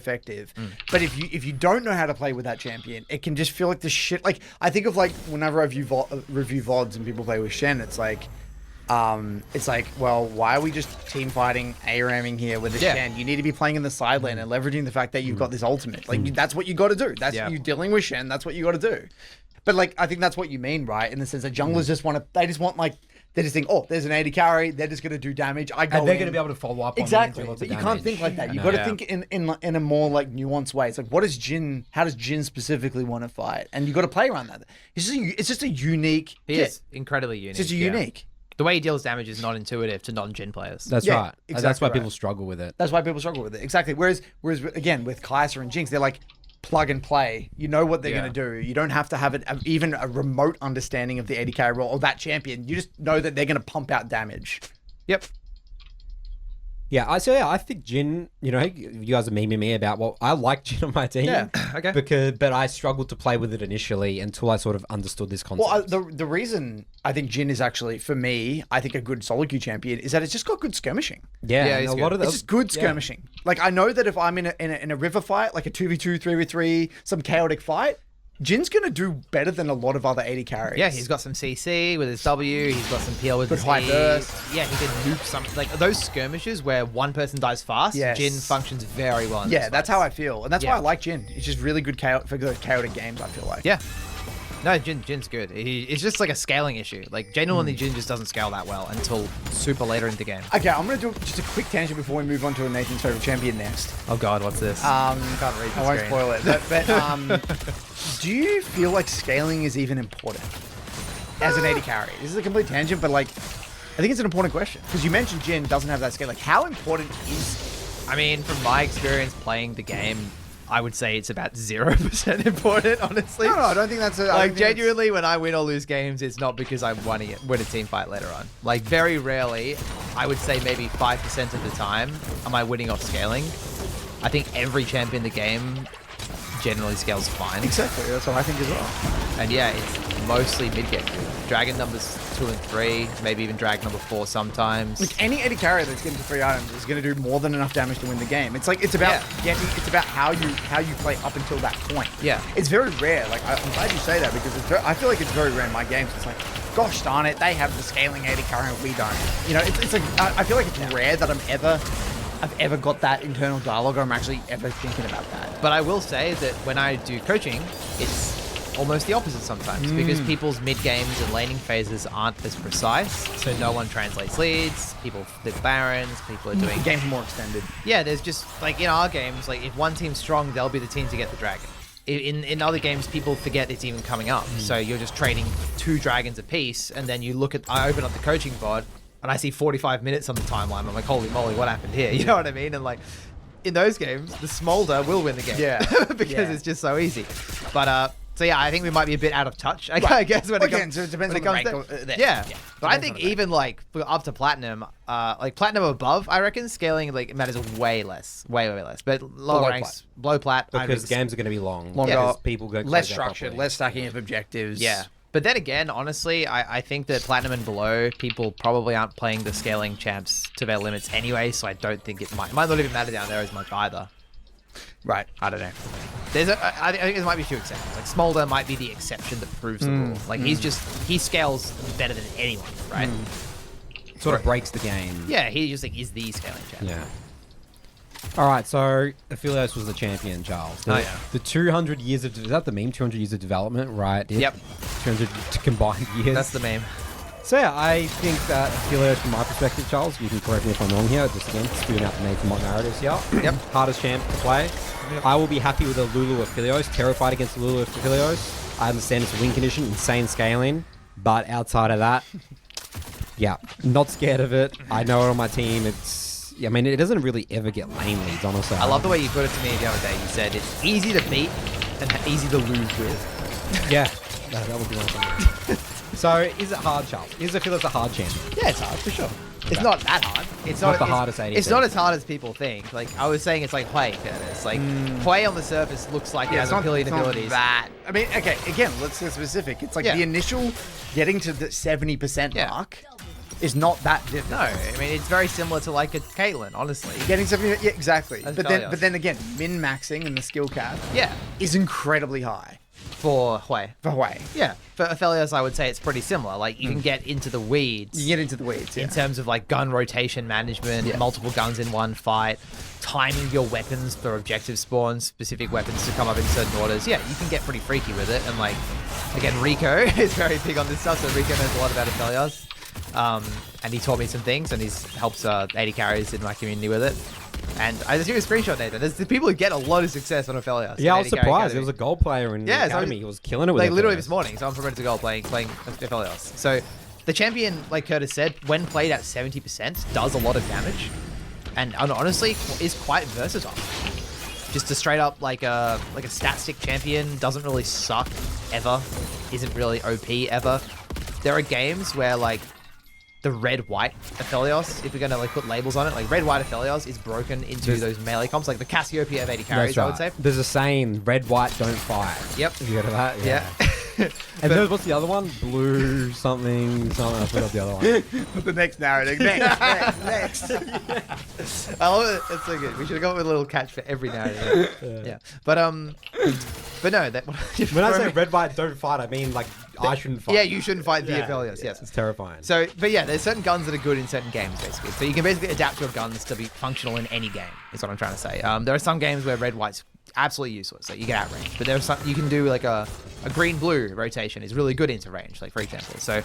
effective. But if you don't know how to play with that champion, it can just feel like the shit. Like I think of like whenever I review VODs and people play with Shen, it's like, well, why are we just team fighting ARAMing here with the Shen? You need to be playing in the side lane and leveraging the fact that you've got this ultimate. Like that's what you got to do. That's you dealing with Shen. That's what you got to do. But like I think that's what you mean, right? In the sense that junglers they just want like. They just think, oh, there's an AD carry. They're just going to do damage. And they're going to be able to follow up exactly. on But you can't think like that. You've got to think in a more like nuanced way. It's like, how does Jin specifically want to fight? And you've got to play around that. It's just a unique It's incredibly unique. It's just unique. The way he deals damage is not intuitive to non-Jin players. That's right. Exactly that's why people struggle with it. That's why people struggle with it. Exactly. Whereas again, with Kai'Sa and Jinx, they're like, plug and play. You know what they're going to do. You don't have to have even a remote understanding of the AD carry role or that champion. You just know that they're going to pump out damage. Yep. Yeah, I think Jin, you guys are memeing me about, well, I like Jin on my team. Yeah, okay. But I struggled to play with it initially until I sort of understood this concept. Well, the reason I think Jin is actually, for me, I think a good solo queue champion is that it's just got good skirmishing. Yeah, a lot of it's just good skirmishing. Like, I know that if I'm in a river fight, like a 2v2, 3v3, some chaotic fight, Jin's going to do better than a lot of other AD carries. Yeah, he's got some CC with his W. He's got some PL with his high E. burst. Yeah, he can nuke something. Like, those skirmishes where one person dies fast, Jin functions very well in Yeah, that's how I feel. And that's why I like Jin. It's just really good for those chaotic games, I feel like. Yeah. No, Jin's good. It's just like a scaling issue. Like, genuinely, Jin just doesn't scale that well until super later in the game. Okay, I'm going to do just a quick tangent before we move on to Nathan's favorite champion next. Oh, God, what's this? Can't read the I won't spoil it. But do you feel like scaling is even important as an AD carry? This is a complete tangent, but like, I think it's an important question. Because you mentioned Jin doesn't have that scale. Like, how important is... I mean, from my experience playing the game, I would say it's about 0% important, honestly. No, I don't think that's... Like, genuinely, when I win or lose games, it's not because I win a team fight later on. Like, very rarely, I would say maybe 5% of the time, am I winning off scaling. I think every champion in the game generally scales fine. Exactly, that's what I think as well. And yeah, it's mostly mid-game. Dragon numbers 2 and 3, maybe even drag number 4 sometimes. Like any AD carry that's getting to 3 items is going to do more than enough damage to win the game. It's like it's about how you play up until that point. Yeah, it's very rare. Like I'm glad you say that because I feel like it's very rare in my games. It's like, gosh darn it, they have the scaling AD carry and we don't. You know, it's like I feel like it's rare that I've ever got that internal dialogue or I'm actually ever thinking about that. But I will say that when I do coaching, it's almost the opposite sometimes because people's mid games and laning phases aren't as precise, so no one translates leads, people flip barons, people are doing... The game's more extended. Yeah, there's just, like in our games, like if one team's strong, they'll be the team to get the dragon. In other games, people forget it's even coming up, so you're just trading 2 dragons apiece, and then I open up the coaching VOD, and I see 45 minutes on the timeline. I'm like, holy moly, what happened here? You know what I mean? And like, in those games, the Smolder will win the game. Yeah. because it's just so easy. But, so yeah, I think we might be a bit out of touch, I guess, when it comes so it depends on the rank. Yeah. But I think even like up to Platinum, like Platinum above, I reckon scaling like matters way less. Way less. But lower ranks, below Plat. Because games are going to be longer. People go less structured, less stacking of objectives. Yeah. But then again, honestly, I think that Platinum and below, people probably aren't playing the scaling champs to their limits anyway, so I don't think it might not even matter down there as much either. Right. I don't know. I think there might be a few exceptions. Like Smolder might be the exception that proves the rule. Like he scales better than anyone, right? Sort of breaks the game. Yeah, he just like is the scaling champ. Yeah. All right, so Aphelios was the champion, Charles. The 200 years of... Is that the meme? 200 years of development, right? Yep. 200 combined years. That's the meme. So yeah, I think that Aphelios, from my perspective, Charles, you can correct me if I'm wrong here, just again, spewing out the Nathan Mott narratives here. Yep. Hardest champ to play. Yep. I will be happy with a Lulu Aphelios, terrified against Lulu Aphelios. I understand it's a win condition, insane scaling, but outside of that, yeah, not scared of it. I know it on my team. I mean, it doesn't really ever get lane leads, honestly. I love the way you put it to me the other day. You said it's easy to beat and easy to lose with. Yeah, that would be one thing. So, is it hard, Charles? Is Aphelios a hard champion? Yeah, it's hard, for sure. It's not that hard. It's not the hardest AD. It's not as hard as people think. Like, I was saying, it's like Hwei, Curtis. Like, Hwei on the surface looks like it has a billion abilities. That. I mean, okay, again, let's get specific. It's like the initial getting to the 70% mark. is not that difficult. No, I mean it's very similar to like a Caitlyn, honestly. Getting something, yeah, exactly. As But then again, min-maxing in the skill cap Yeah, is incredibly high for Hui. for Hui. Yeah, for Aphelios, I would say it's pretty similar. Like you can get into the weeds. You get into the weeds, yeah. In terms of like gun rotation management, Yeah. multiple guns in one fight, timing your weapons for objective spawns, specific weapons to come up in certain orders. Yeah, you can get pretty freaky with it. And like, again, Rico is very big on this stuff, so Rico knows a lot about Aphelios. And he taught me some things, and he's helped 80 carries in my community with it. And I just give you a screenshot, Nathan. There's the people who get a lot of success on Aphelios. Yeah, I in was 80 carry surprised. academy. It was a gold player in the Yeah, so academy. He was killing it with Like literally Aphelios. this morning, so I'm promoted to gold playing Aphelios. So the champion, like Curtis said, when played at 70%, does a lot of damage, and honestly is quite versatile. Just a straight up like a stat stick champion, doesn't really suck ever, isn't really OP ever. There are games where like the red-white Aphelios, if we're gonna like put labels on it, like red-white Aphelios is broken into those melee comps, like the Cassiopeia of 80 carries, That's right. I would say. There's a saying, red, white, don't fight. Yep. Have you heard of that? Yeah. And then what's the other one? Blue something. I forgot the other one. The next narrative. Next. I love it. It's so good. We should have gone with a little catch for every narrative. Yeah. But no, that When I say red, white, don't fight, I mean like I shouldn't fight. yeah, you shouldn't fight the Yeah, Aphelios. yeah, Yes. It's terrifying. So, but yeah, there's certain guns that are good in certain games, basically. So you can basically adapt your guns to be functional in any game. Is what I'm trying to say. There are some games where red, white's absolutely useless, so you get out range. But there are some you can do like a green blue rotation is really good into range, like for example. So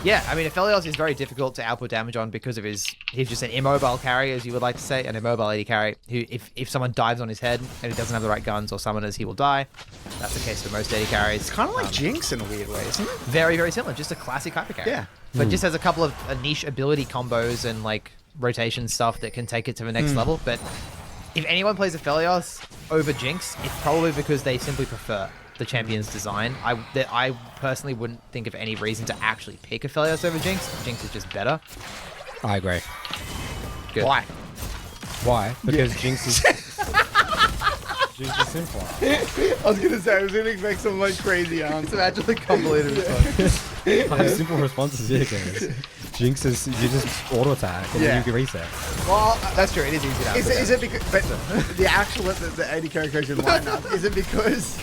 yeah, I mean Aphelios is very difficult to output damage on because of he's just an immobile carry, as you would like to say, an immobile 80 carry who if someone dives on his head and he doesn't have the right guns or summoners, he will die. That's the case for most 80 carries. It's kind of like Jinx in a weird way, isn't it? Very, very similar. Just a classic hyper carry. Yeah. But just has a couple of niche ability combos and like rotation stuff that can take it to the next level. But if anyone plays Aphelios over Jinx, it's probably because they simply prefer the champion's design. I personally wouldn't think of any reason to actually pick Aphelios over Jinx. Jinx is just better. I agree. Good. Why? Why? Because Jinx is Jinx is simpler. I was gonna say I was gonna expect some like crazy answer. Some actually convoluted response. I have simple responses here, guys. Jinx is you just auto attack and Yeah. then you can reset. Well, That's true. It is easy to answer. is it because but the actual the 80 characters in lineup is it because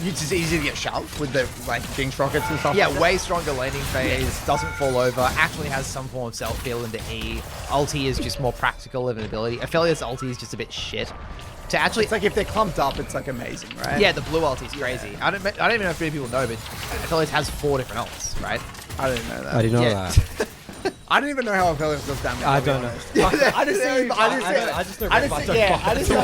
it's just easy to get shoved with the like Jinx rockets and stuff? Yeah, like that? way stronger laning phase, doesn't fall over, actually has some form of self-heal into E. Ulti is just more practical of an ability. Aphelios ulti is just a bit shit. To actually... It's like if they're clumped up, it's like amazing, right? Yeah, the blue ulti is crazy. I don't even know if many people know, but Aphelios has 4 different ults, right? I didn't know that. I didn't know Yeah. that. I don't even know how Aphelios does damage. I I'll be don't know. honest. I just say I just know I red, just white, say, yeah, don't I fight. just say,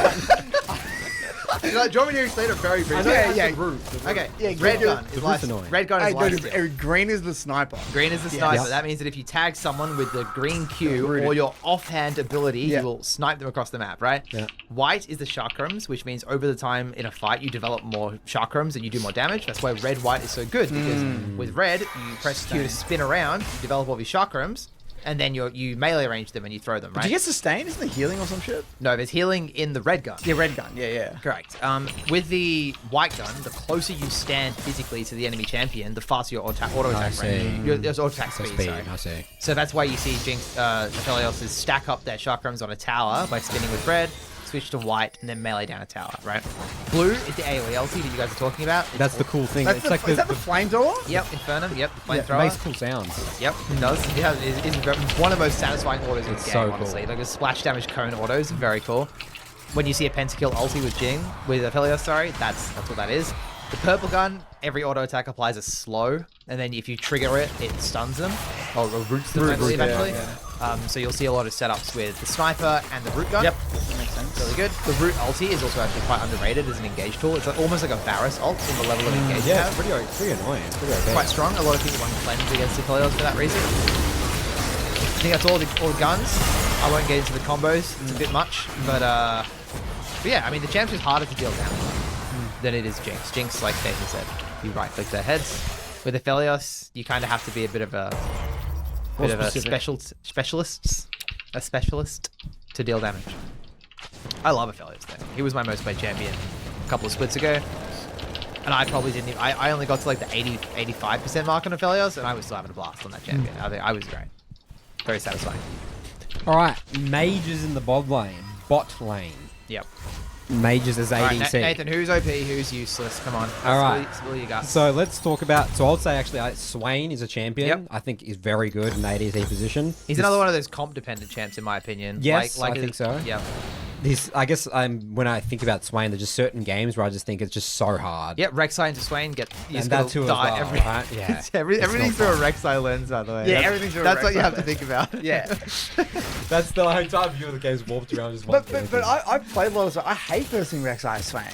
Do you want me to explain it very briefly? Yeah, The root. Okay, Yeah, red the gun root's is life. annoying. Red gun Hey, is life steal. green is the sniper. Green is the Yes. sniper. Yep. That means that if you tag someone with the green Q Root or it. your offhand ability, Yeah. you will snipe them across the map, right? Yeah. White is the chakrams, which means over the time in a fight you develop more chakrams and you do more damage. That's why red-white is so good, because with red, you press Q to spin around, you develop all these chakrams, and then you melee range them and you throw them, right? Did you get sustain? Isn't there healing or some shit? No, there's healing in the red gun. Yeah, red gun. Yeah. Correct. With the white gun, the closer you stand physically to the enemy champion, the faster your auto attack see. range. Your auto attack So speed. speed, Sorry. I see. So that's why you see Jinx, Aphelios stack up their chakrams on a tower by spinning with red, switch to white, and then melee down a tower, right? Blue is the AoE ulti that you guys are talking about. That's the cool thing. That's It's like is that the flamethrower? Yep, Infernum, yep, the it flamethrower. makes cool sounds. Yep, it does. Yeah, it's one of the most satisfying autos in the It's game, so cool. honestly. Like a splash damage cone autos, very cool. When you see a pentakill ulti with Aphelios, sorry, that's what that is. The purple gun, every auto attack applies a slow, and then if you trigger it, it stuns them, or roots them eventually. So you'll see a lot of setups with the sniper and the root gun. Yep. That makes sense. Really good. The root ulti is also actually quite underrated as an engage tool. It's almost like a Varus ult in the level of engage you Yeah, have. it's pretty annoying. It's pretty okay. Quite strong. A lot of people want to cleanse against Aphelios for that reason. I think that's all the guns. I won't get into the combos. It's a bit much, but yeah, I mean the champ is harder to deal damage than it is Jinx. Jinx, like Nathan said, you right click their heads. With Aphelios, you kind of have to be a bit of a specialist to deal damage. I love Aphelios though. He was my most played champion a couple of splits ago. And I probably didn't even, I only got to like the 85% mark on Aphelios, and I was still having a blast on that champion. I was great. Very satisfying. All right, mages in the bot lane. Yep. Mages as All right, ADC. Nathan, who's OP, who's useless? Come on. All right. Spill you got. So let's talk about. So I would say actually, Swain is a champion. Yep. I think is very good in the ADC position. He's another one of those comp-dependent champs, in my opinion. Yes, I think so. Yeah. I guess when I think about Swain, there's just certain games where I just think it's just so hard. Yeah, Rek'Sai into Swain, you And just that gotta too as die well, every, right? Yeah. everything's through a Rek'Sai lens, by the way. Yeah, everything's through a That's what you Rek'Sai have to lens. think about. Yeah. That's the entire view of the game's warped around just one But I've played a lot of Swain. I hate versing Rek'Sai Swain.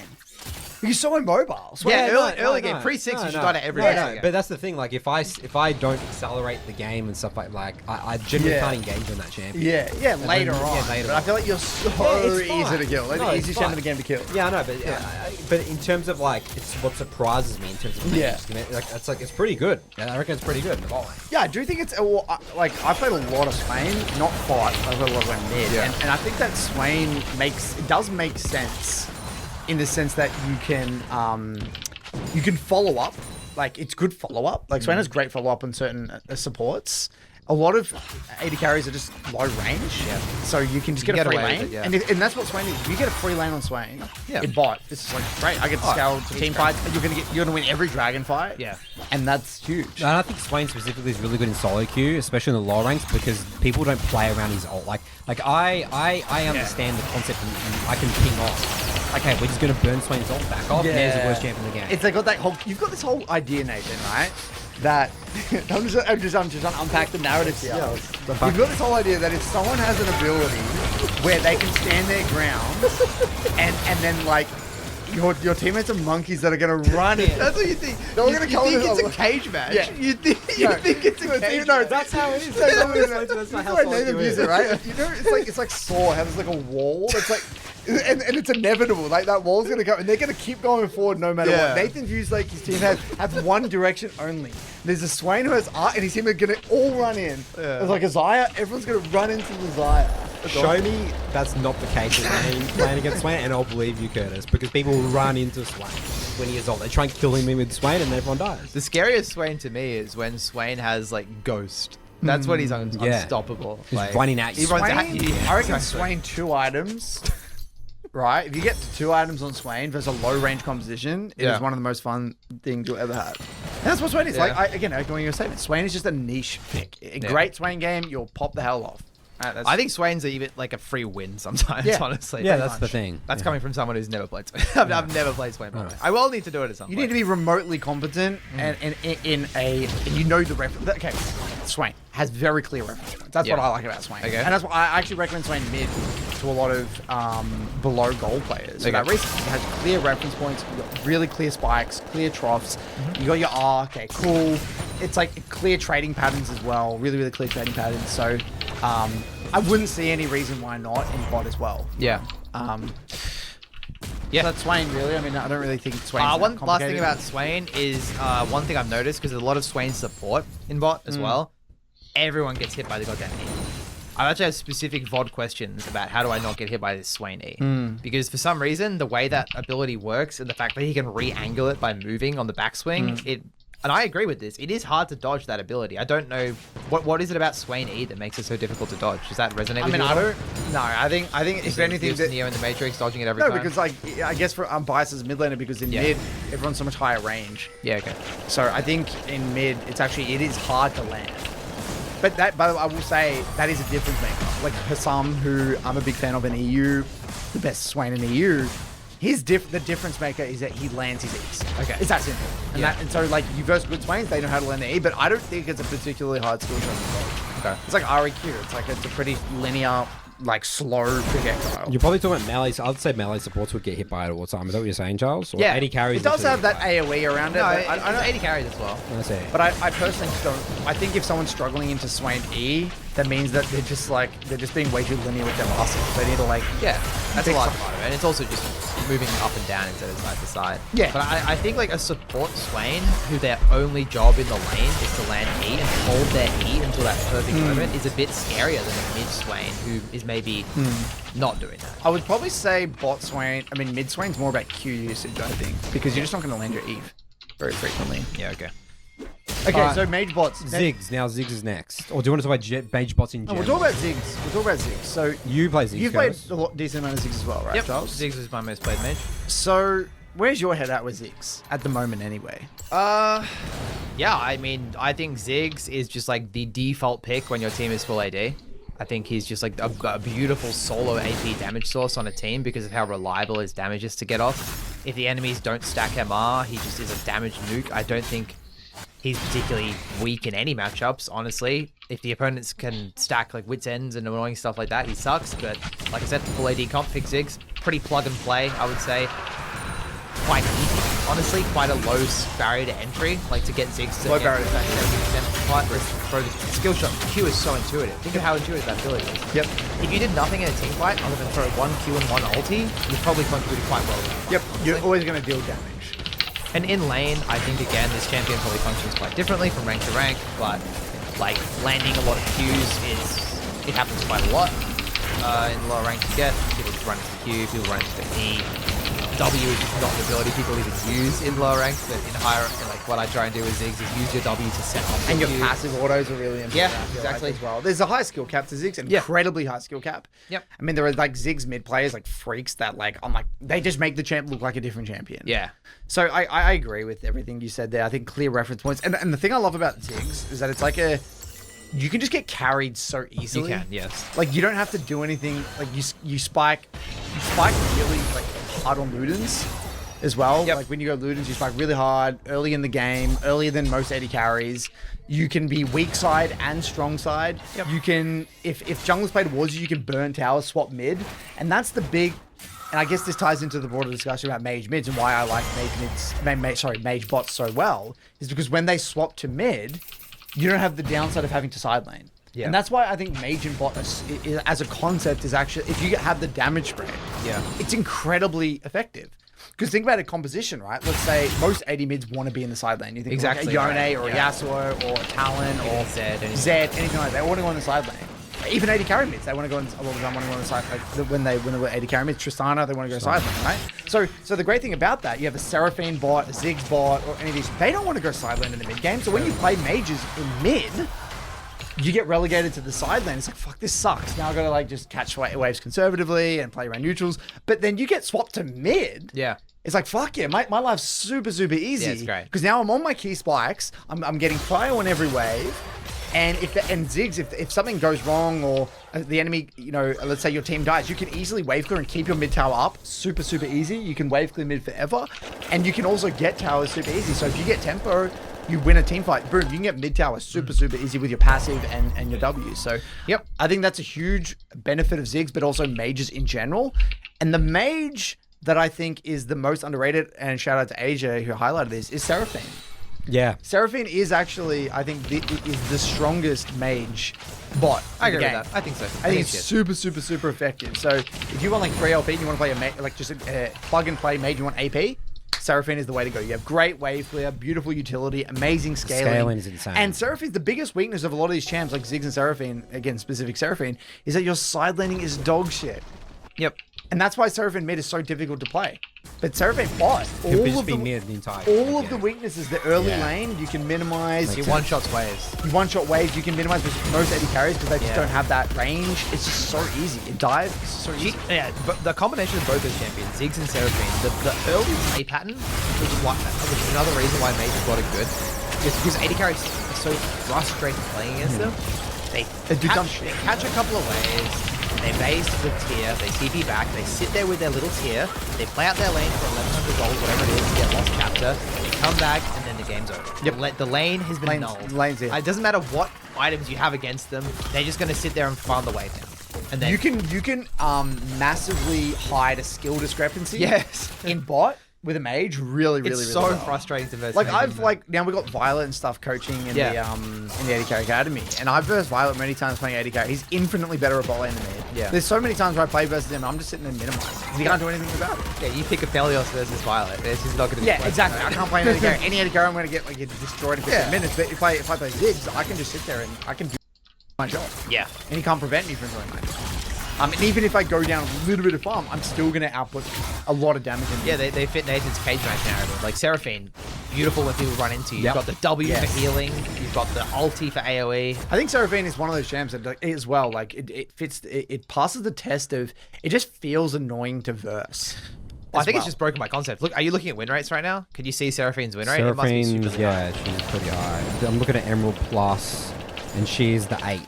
He's so immobile. Swain, Yeah, early game, pre-6, you should die to every Rek'Sai game. But that's the thing. Like, if I don't accelerate the game and stuff like I generally can't engage on that champion. Yeah, later on. Yeah, later but I feel like you're so it's easy fine. to kill. Like No, the it's easiest fine. champion in the game to kill. Yeah, I know, but in terms of like, it's what surprises me in terms of Yeah. it's pretty good. I reckon it's pretty good in the bot lane. Yeah, I do think it's like I played a lot of Swain, not fight. I played a lot of mid, Yeah. and I think that Swain does make sense in the sense that you can follow up. Like it's good follow up. Like Swain has great follow up on certain supports. A lot of AD carries are just low range, so you can just get a get free away with lane, it, yeah. and that's what Swain is. If you get a free lane on Swain, in bot, it's like great. I get to scale to team fights. You're gonna win every dragon fight, and that's huge. And I think Swain specifically is really good in solo queue, especially in the lower ranks, because people don't play around his ult. Like I understand the concept, and I can ping off. Okay, we're just gonna burn Swain's ult back off. There's the worst champion in the game. It's like got that whole. You've got this whole idea, Nathan, right? That I'm just trying to unpack the narrative here. You've got this whole idea that if someone has an ability where they can stand their ground, and then like your teammates are monkeys that are gonna run in. That's what you think. They're all You gonna come think in it's a like- cage match. Yeah. You think it's a cage No, match. that's how it is. That's not how Nathan solo queue views is. it, right? You know, it's like Saw has like a wall. It's like. And it's inevitable. Like that wall's gonna go, and they're gonna keep going forward no matter what. Nathan views like his team has one direction only. There's a Swain who has art, and his team are gonna all run in. There's like a Xayah, everyone's gonna run into the Xayah. Show me that's not the case when playing against Swain, and I'll believe you, Curtis, because people run into Swain when he is old. They try and kill him with Swain, and everyone dies. The scariest Swain to me is when Swain has like Ghost. That's when he's unstoppable. He's running at you. He runs at Swain, you. I reckon Swain 2 items. Right, if you get to 2 items on Swain versus a low range composition, it is one of the most fun things you'll ever have. And that's what Swain is. Like, again, echoing your statement, Swain is just a niche pick. A great Swain game, you'll pop the hell off. I think Swain's even like a free win sometimes, honestly. Yeah, Pretty that's much. the thing. That's coming from someone who's never played Swain. I've never played Swain. By the way. I will need to do it at some You point. need to be remotely competent and you know the reference. Okay, Swain has very clear reference points. That's what I like about Swain. Okay. And that's why I actually recommend Swain mid to a lot of below goal players. For that reason, it has clear reference points, you've got really clear spikes, clear troughs. You got your R, okay, cool. It's like clear trading patterns as well. Really, really clear trading patterns. So I wouldn't see any reason why not in bot as well. Yeah. So that's Swain, really. I mean, I don't really think Swain's One last thing about Swain is one thing I've noticed, because there's a lot of Swain support in bot as well. Everyone gets hit by the goddamn E. I actually have specific VOD questions about how do I not get hit by this Swain E. Because for some reason, the way that ability works and the fact that he can re-angle it by moving on the backswing, and I agree with this, it is hard to dodge that ability. I don't know, what is it about Swain E that makes it so difficult to dodge? Does that resonate with you? I think if anything, that Neo in the Matrix dodging it every time? No, because like I guess I'm biased as mid laner because in mid everyone's so much higher range. Yeah, okay. So I think in mid it is hard to land. But I will say that is a difference maker. Like Hassam, who I'm a big fan of in EU, the best Swain in EU. The difference maker is that he lands his E's. Okay, it's that simple. And so like you verse good Swains, they know how to land the E. But I don't think it's a particularly hard skill set. Okay, it's like REQ. It's a pretty linear, like slow projectile. You're probably talking about melee. So I'd say melee supports would get hit by it all the time. Is that what you're saying, Charles? Or 80 carries. It does have that AoE around it. No, but I don't 80 carries as well. That's it. But I personally just don't. I think if someone's struggling into Swain E, that means that they're just being way too linear with their muscles. They need to like That's a large part of it. And it's also just moving up and down instead of side to side. Yeah. But I think like a support Swain, who their only job in the lane is to land E and hold their E until that perfect moment, is a bit scarier than a mid Swain who is maybe not doing that. I would probably say bot Swain. I mean, mid Swain's more about Q usage, I think, because you're just not going to land your Eve very frequently. Yeah, okay. Okay, so mage bots. Ziggs. Now Ziggs is next. Or do you want to talk about mage bots in Oh, general? we'll talk about Ziggs. We'll talk about Ziggs. So You play Ziggs. you've played Curtis. a decent amount of Ziggs as well, right, Yep. Charles? Ziggs is my most played mage. So where's your head at with Ziggs at the moment, anyway? Yeah, I mean, I think Ziggs is just like the default pick when your team is full AD. I think he's just like a beautiful solo AP damage source on a team because of how reliable his damage is to get off. If the enemies don't stack MR, he just is a damage nuke. I don't think he's particularly weak in any matchups, honestly. If the opponents can stack like wits ends and annoying stuff like that, he sucks. But like I said, full AD comp, pick Ziggs. Pretty plug and play, I would say. Quite easy, honestly. Quite a low barrier to entry, like to get Ziggs to Low barrier to entry. 70%. Bro, the skill shot Q is so intuitive. Think of how intuitive that ability is. Yep. If you did nothing in a team fight other than throw one Q and one ulti, you'd probably contribute quite well. Yep. You're always going to deal damage. And in lane, I think again this champion probably functions quite differently from rank to rank, but like landing a lot of Qs it happens quite a lot. In the lower ranks you get, people just run into Q, people run into the E. W is just not an ability people even use in lower ranks, but in higher, like what I try and do with Ziggs is use your W to set up And your Q. passive autos are really important. Yeah, I feel exactly. Like, as well. There's a high skill cap to Ziggs, an incredibly high skill cap. Yep. I mean, there are like Ziggs mid players, like freaks that like, I'm like, they just make the champ look like a different champion. Yeah. So I agree with everything you said there. I think clear reference points. And the thing I love about Ziggs is that it's like you can just get carried so easily. You can, yes. Like you don't have to do anything. Like you spike really like hard on Ludens as well. Yep. Like when you go Ludens, you spike really hard early in the game, earlier than most AD carries. You can be weak side and strong side. Yep. You can, if junglers play towards you, you can burn towers, swap mid. And that's the big, and I guess this ties into the broader discussion about mage mids and why I like mage bots so well, is because when they swap to mid, you don't have the downside of having to side lane. Yeah. And that's why I think mage and bot as a concept is actually, if you have the damage spread, Yeah. it's incredibly effective. Because think about a composition, right? Let's say most AD mids want to be in the side lane. You think Exactly, like a Yone right. or a Yeah. Yasuo or a Talon or Zed, anything. Zed, anything like that. They want to go in the side lane. Even AD carry mids, they want to go in, a lot of the time want to go in the side, like when they were AD carry mids, Tristana, they want to go side lane, right? So the great thing about that, you have a Seraphine bot, a Ziggs bot, or any of these, they don't want to go side lane in the mid game. So when you play mages in mid, you get relegated to the side lane. It's like, fuck, this sucks. Now I gotta like just catch waves conservatively and play around neutrals. But then you get swapped to mid. Yeah. It's like, fuck yeah, my life's super easy. Yeah, it's great. Because now I'm on my key spikes. I'm getting cryo on every wave. And Ziggs, if something goes wrong or the enemy, you know, let's say your team dies, you can easily wave clear and keep your mid tower up super easy. You can wave clear mid forever. And you can also get towers super easy. So if you get tempo, you win a team fight, boom, you can get mid tower super easy with your passive and your W. So Yep. I think that's a huge benefit of Ziggs, but also mages in general. And the mage that I think is the most underrated, and shout out to Asia who highlighted this, is Seraphine. Yeah. Seraphine is actually, I think, is the strongest mage bot. I in the agree with game. that. I think so. I think it's super effective. So if you want like 3 LP and you want to play like just a plug and play mage, you want AP, Seraphine is the way to go. You have great wave clear, beautiful utility, amazing scaling. Scaling is insane. And Seraphine's the biggest weakness of a lot of these champs, like Ziggs and Seraphine, again, specific Seraphine, is that your side laning is dog shit. Yep. And that's why Seraphine mid is so difficult to play. But Seraphine bot, It would just be mid the entire all of game. the weaknesses, the early Yeah. lane, you can minimize. You one-shots waves. You one-shot waves, you can minimize with most AD carries because they just Yeah. don't have that range. It's just so easy. It dives, it's so easy. Yeah, but the combination of both those champions, Ziggs and Seraphine, the early play pattern, which is another reason why Mages bot are good, is because AD carries are so frustrating playing against them. They do dumb catch, shit. they catch a couple of waves, they base with tier, they TP back, they sit there with their little tier, they play out their lane for 1100 gold, whatever it is, get lost chapter, they come back, and then the game's over. Yep. The lane has been nulled. Lane's in. It doesn't matter what items you have against them, they're just going to sit there and farm the wave down. And then You can massively hide a skill discrepancy Yes. in bot with a mage really, really, It's really so well. frustrating to verse. Like mage I've him. like now we got Violet and stuff coaching in the 80k Academy, and I've versed Violet many times playing 80k. He's infinitely better at bot lane than me. Yeah. There's so many times where I play versus him, I'm just sitting there minimizing. He can't do anything about it. Yeah, you pick Aphelios versus Violet. It's just not going to be. Yeah, close, exactly. right? I can't play any 80k. Any 80k, I'm gonna get destroyed in 15 Yeah. minutes. But if I play Ziggs, I can just sit there and I can do my job. Yeah. And he can't prevent me from doing my job. And even if I go down a little bit of farm, I'm still going to output a lot of damage. Yeah, they fit Nathan's cage match narrative. Like Seraphine, beautiful when people run into you. Yep. You've got the W Yes. for healing. You've got the ulti for AoE. I think Seraphine is one of those champs that like, as well, like it fits, it passes the test of, it just feels annoying to verse. I think well. it's just broken by concept. Look, are you looking at win rates right now? Can you see Seraphine's win rate? It must be Seraphine's, super high. yeah, she's pretty high. I'm looking at Emerald Plus, and she's the 8th.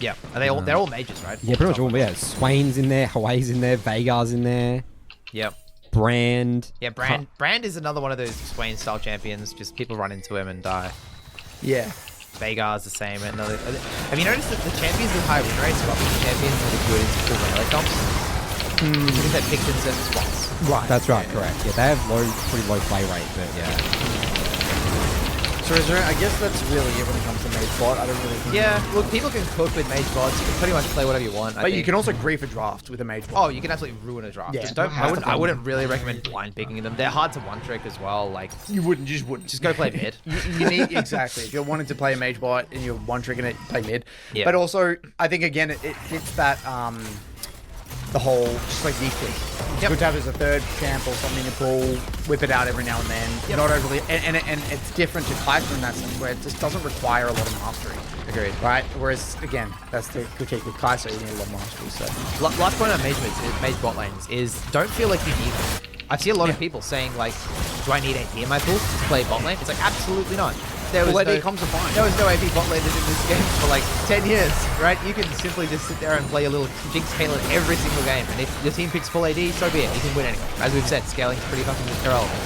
Yeah, are they all? They're all mages, right? Yeah, pretty much all. Yeah, Swain's in there, Hawaii's in there, Vagar's in there, Yep. Brand. Yeah, Brand is another one of those Swain style champions. Just people run into him and die. Yeah. Vagar's the same. Another. Have you noticed that the champions with high win rates are often the champions that are good in full melee comps? Because they're picked in certain spots. Right. That's right, correct. Yeah, they have pretty low play rate, but yeah. So is there, I guess that's really it when it comes to mage bot. I don't really think. Yeah, look, people can cook with mage bots. You can pretty much play whatever you want. But you can also grief a draft with a mage bot. Oh, you can absolutely ruin a draft. Yeah, Just that's the I wouldn't really recommend blind picking them. They're hard to one trick as well. Like, You wouldn't, you just wouldn't. just go play mid. You need, exactly. If you're wanting to play a mage bot and you're one tricking it, play mid. Yeah. But also, I think again, it fits that, the whole, just like deep fleet. It's Yep. good to have as a third champ or something to pull, whip it out every now and then. Yep. Not overly, and it's different to Kaiser in that sense where it just doesn't require a lot of mastery. Agreed. Right? Whereas, again, that's the critique with Kaiser, you need a lot of mastery. So, Last point on mage bot lanes is don't feel like you need them. I see a lot of people saying like, do I need AP in my pool to play bot lane? It's like, absolutely not. There was well, no, AP comes to find. there was no AP bot laners in this game for like 10 years, right? You can simply just sit there and play a little Jinx Caitlyn every single game. And if your team picks full AD, so be it. You can win anyway. As we've said, scaling is pretty fucking irrelevant.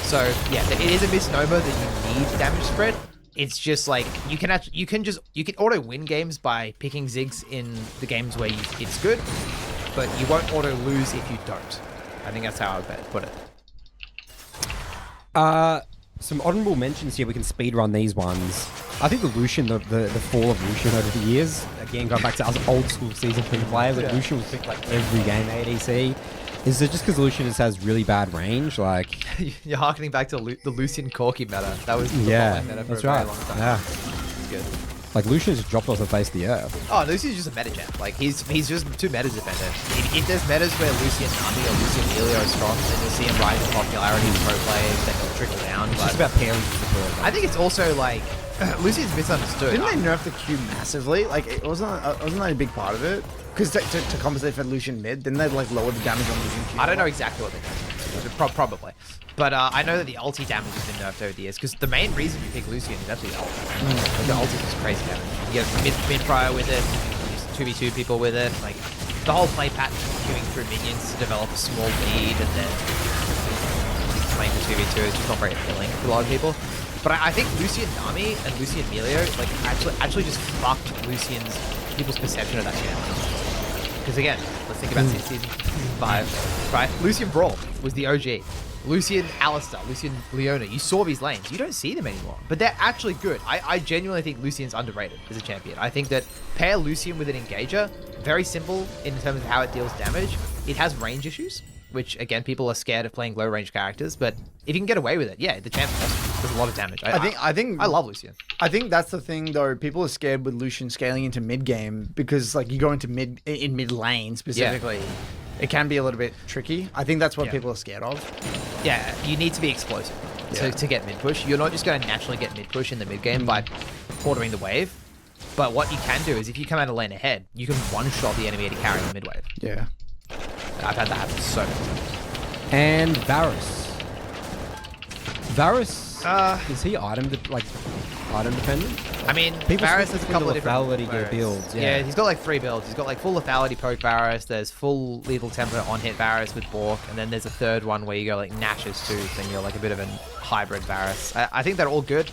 So yeah, it is a misnomer that you need damage spread. It's just like you can auto win games by picking Ziggs in the games where it's good, but you won't auto lose if you don't. I think that's how I would put it. Some honorable mentions here. We can speed run these ones. I think the Lucian, the fall of Lucian over the years. Again, going back to us old school season 3 players, like Lucian was picked like every game ADC. Is it just because Lucian just has really bad range? Like, You're harkening back to the Lucian Corki meta. That was the yeah, meta for that's a right. very long time. Yeah, It's good. like Lucian just dropped off the face of the earth. Oh, Lucian's just a meta champ. Like he's just too meta dependent. If there's metas where Lucian Nami or Lucian Elio are strong, then you'll see him rise in popularity with pro players. Then he'll trickle down. It's But just about pairing with the pro. I think it's also like Lucian's misunderstood. Didn't they nerf the Q massively? Like, wasn't that a big part of it? Because to compensate for Lucian mid, didn't they like lower the damage on Lucian Q? I don't know exactly what they did. Probably. But I know that the ulti damage has been nerfed over the years, because the main reason you pick Lucian is actually the ulti. Like, the ulti is just crazy damage. You get mid prior with it, you just 2v2 people with it. Like, the whole play pattern is queuing through minions to develop a small lead, and then playing for 2v2 is just not very appealing to a lot of people. But I think Lucian Nami and Lucian Melio like actually just fucked people's perception of that champion. Because again, let's think about season 5, right? Lucian Brawl was the OG. Lucian Alistar, Lucian Leona, you saw these lanes. You don't see them anymore. But they're actually good. I genuinely think Lucian's underrated as a champion. I think that pair Lucian with an engager, very simple in terms of how it deals damage. It has range issues, which again, people are scared of playing low range characters. But if you can get away with it, yeah, the champ does a lot of damage. I think I love Lucian. I think that's the thing though. People are scared with Lucian scaling into mid game because like you go into mid lane specifically. It can be a little bit tricky. I think that's what people are scared of. Yeah, you need to be explosive to get mid push. You're not just going to naturally get mid push in the mid game by ordering the wave. But what you can do is if you come out of lane ahead, you can one shot the enemy to carry the mid wave. Yeah. I've had that happen so many times. And Varus, is he item dependent? I mean, People Varus switch has a between couple the of different lethality builds, Yeah. yeah. He's got like 3 builds. He's got like full lethality poke Varus. There's full lethal temper on hit Varus with Bork, and then there's a third one where you go like Nash's too, then you're like a bit of a hybrid Varus. I think they're all good.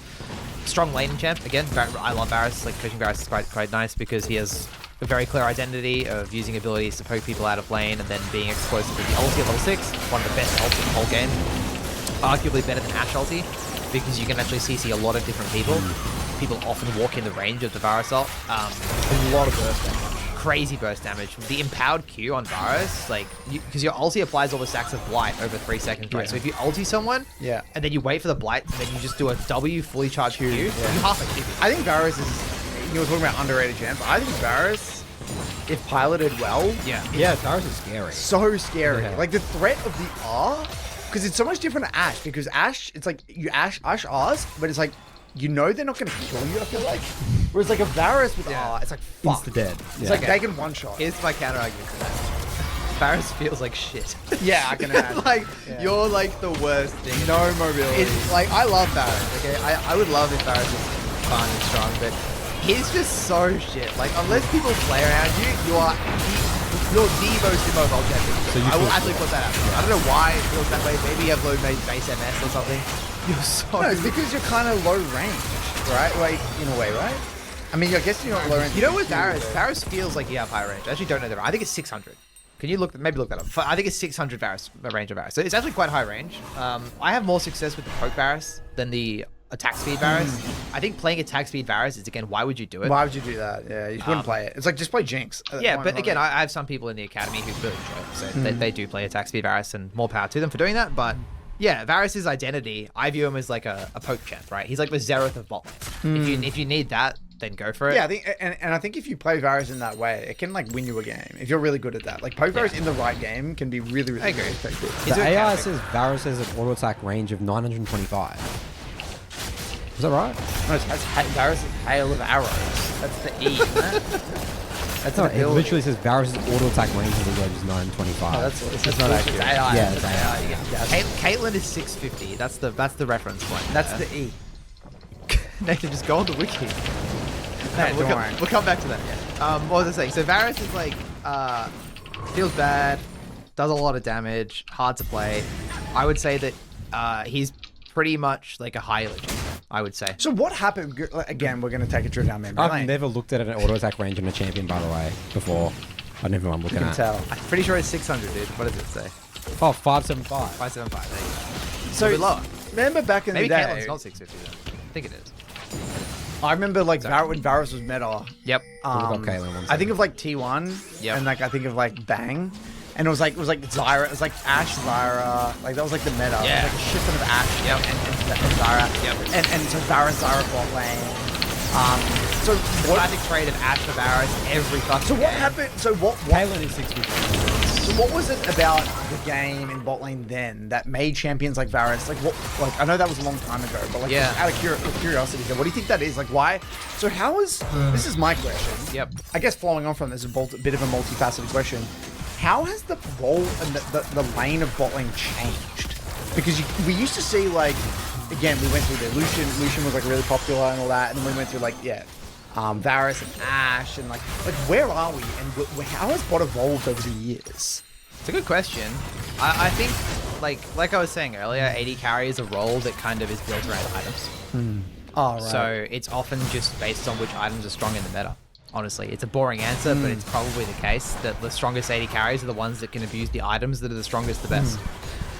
Strong laning champ. Again, I love Varus. Like pushing Varus is quite nice because he has a very clear identity of using abilities to poke people out of lane and then being explosive with the ulti at level 6. One of the best ults in the whole game. arguably better than Ashe ulti because you can actually CC a lot of different people. People often walk in the range of the Varus ult. A lot of burst damage. Crazy burst damage. The empowered Q on Varus, like, because your ulti applies all the stacks of Blight over 3 seconds, right? Yeah. So if you ulti someone, Yeah. and then you wait for the Blight, and then you just do a W fully charged Q, you half a Q. I think Varus is, you were talking about underrated champ, but I think Varus, if piloted well, Yeah, Varus is scary. so scary. Yeah. Like the threat of the R, because it's so much different to Ashe, because Ashe, it's like, you Ashe R's, but it's like, you know they're not going to kill you, I feel like. Whereas like a Varus with R, it's like, fuck. Insta-dead. It's like they can one-shot. Here's my counter argument to that. Varus feels like shit. Yeah, I can imagine. Like, Yeah. you're like the worst thing. No mobility. It's like, I love Varus, okay? I would love if Varus was fun and strong, but he's just so shit. Like, unless people play around you, you're the most immobile champion. So you I will feel actually put that out. I don't know why it feels that way. Maybe you have low base MS or something. You're so... No, it's because you're kind of low range, right? Like, in a way, right? I mean, I guess you're not low range. You know what Varus? Varus feels like you have high range. I actually don't know that. I think it's 600. Can you maybe look that up? I think it's 600 Varus, range of Varus. So it's actually quite high range. I have more success with the poke Varus than the attack speed Varus. I think playing attack speed Varus is, again, why would you do it? Why would you do that? Yeah, you wouldn't play it. It's like, just play Jinx. Yeah, but again, I have some people in the academy who really enjoy it. So they do play attack speed Varus, and more power to them for doing that. But yeah, Varus's identity, I view him as like a poke champ, right? He's like the Xerath of bot lane. If you need that, then go for it. Yeah, I think, and I think if you play Varus in that way, it can like win you a game if you're really good at that. Like poke Varus in the right game can be really, really I agree. effective. He's The a AI mechanic. says Varus has an auto attack range of 925. Is that right? No, that's Varus' hail of arrows. That's the E, isn't it? That's No, an it ability. literally says Varus' auto attack range of the range is 925. Oh, that's It's not bullshit. accurate. It's AI. Yeah, It's it's AI. AI. Yeah. Caitlyn is 650. That's the reference point. That's the E. Nathan, just go on the wiki. No, don't worry. We'll come back to that. What was I saying? So Varus is like, feels bad, does a lot of damage, hard to play. I would say that he's pretty much like a high legend, I would say. So what happened? Again, we're going to take a trip down memory I've lane. never looked at an auto attack range on a champion, by the way, before. I never mind looking You can at. tell. I'm pretty sure it's 600, dude. What does it say? Oh, 575. 575. There you go. So a bit lower. remember back in Maybe the day, Caitlyn's not 650 then. I think it is. I remember like when Varus was meta. Yep. about Caitlyn, one I think second. of like T1, Yep. and like I think of like Bang, and it was like Zyra, it was like Ashe, Zyra, like that was like the meta. Yeah. It was like a shit ton of Ashe Yep. and Zyra. Yep. And so Varus, Zyra bot lane. So The what? classic trade of Ashe to Varus every fucking So what game. happened? So what? Caitlyn is 650. So what was it about the game in bot lane then that made champions like Varus like what? Like I know that was a long time ago, but like Yeah. just out of curiosity, what do you think that is? Like why? So how is this is my question? Yep. I guess flowing on from this, a bit of a multifaceted question. How has the role and the lane of bot lane changed? Because we used to see like, again, we went through the Lucian was like really popular and all that, and then we went through like Varus and Ashe and like where are we and how has bot evolved over the years? It's a good question. I think, like I was saying earlier, AD carry is a role that kind of is built around items. Oh right. So it's often just based on which items are strong in the meta. Honestly, it's a boring answer, but it's probably the case that the strongest AD carries are the ones that can abuse the items that are the strongest, the best.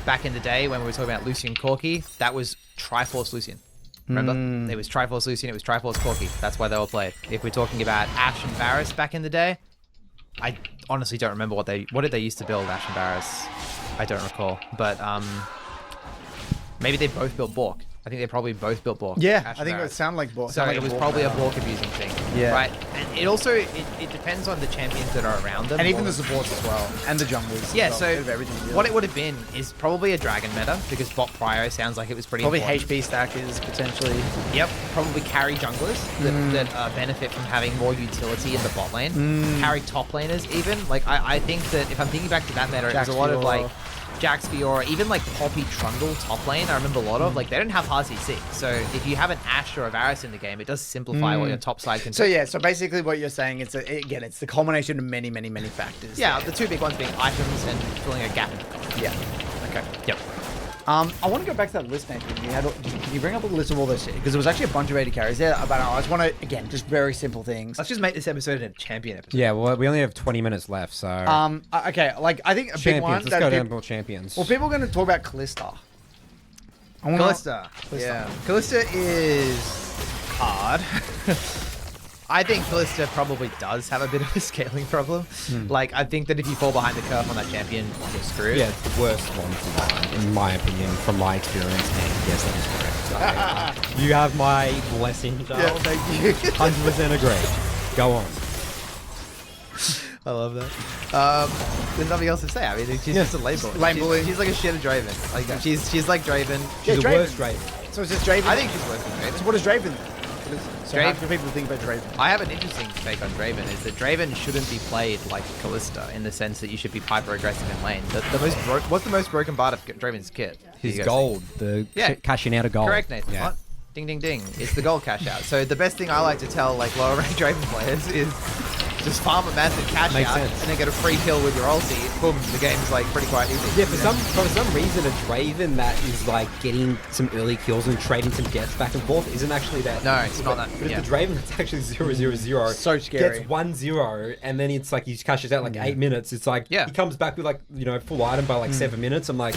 Back in the day when we were talking about Lucian Corki, that was Triforce Lucian. Remember? It was Triforce Lucian, it was Triforce Corki. That's why they were played. If we're talking about Ashe and Varus back in the day, I honestly don't remember what did they used to build, Ashe and Varus. I don't recall. But maybe they both built Bork. I think they probably both built Bork. Yeah, Ashe I think and it would Varus. sound like bot. So it was probably a Bork abusing thing. Yeah. Right? And it also, it depends on the champions that are around them. and even more the than- supports as well, and the junglers. Yeah, as so well, of everything. Really. what it would have been is probably a dragon meta, because bot prio sounds like it was pretty probably important. HP stackers potentially. Yep, probably carry junglers that benefit from having more utility in the bot lane. Carry top laners even. Like, I think that if I'm thinking back to that meta, it was a lot of Fiora. like Jax Fiora, even like Poppy Trundle top lane, I remember a lot of. Like, they don't have hard CC. So if you have an Ashe or a Varus in the game, it does simplify what your top side can do. So yeah, so basically what you're saying is that, again, it's the culmination of many factors. Yeah, the two big ones being items and filling a gap in the comp. Yeah. Okay. Yep. I want to go back to that list, Nathan. Can you bring up a list of all those? Because there was actually a bunch of AD carries there. But I just want to, again, just very simple things. Let's just make this episode a champion episode. Yeah, well, we only have 20 minutes left, so. Okay, like I think a big one. champions. Let's that go peop- down to champions. Well, people are going to talk about Callista. I wanna- Callista. Yeah. Callista is hard. I think Callista probably does have a bit of a scaling problem. Like, I think that if you fall behind the curve on that champion, you're screwed. Yeah, it's the worst one to find, in my opinion, from my experience. And yes, that is correct. So, you have my blessing, Charles. Yeah, thank you. 100% agree. Go on. I love that. There's nothing else to say. I mean, she's just a label. Lame bully. She's like a shit of Draven. Like, she's like Draven. She's the Draven. worst Draven. So is this Draven? I think she's worse than Draven. So what is Draven? So how Draven- do people think about Draven? I have an interesting take on Draven, is that Draven shouldn't be played like Callista in the sense that you should be hyper aggressive in lane. What's the most broken part of Draven's kit? His You guys gold, the Yeah. cashing out of gold. think? Correct, Nathan. Yeah. What? Ding, ding, ding. It's the gold cash out. So the best thing I like to tell like lower rank Draven players is just farm a massive cash Makes out sense. and then get a free kill with your ulti. Boom, the game's like pretty quite easy. Yeah, for some reason, a Draven that is like getting some early kills and trading some deaths back and forth isn't actually that. No, it's not that. But Yeah. if the Draven that's actually 0-0-0, So scary. gets 1-0, and then it's like he cashes out like 8 minutes. It's like Yeah. he comes back with like full item by like 7 minutes. I'm like,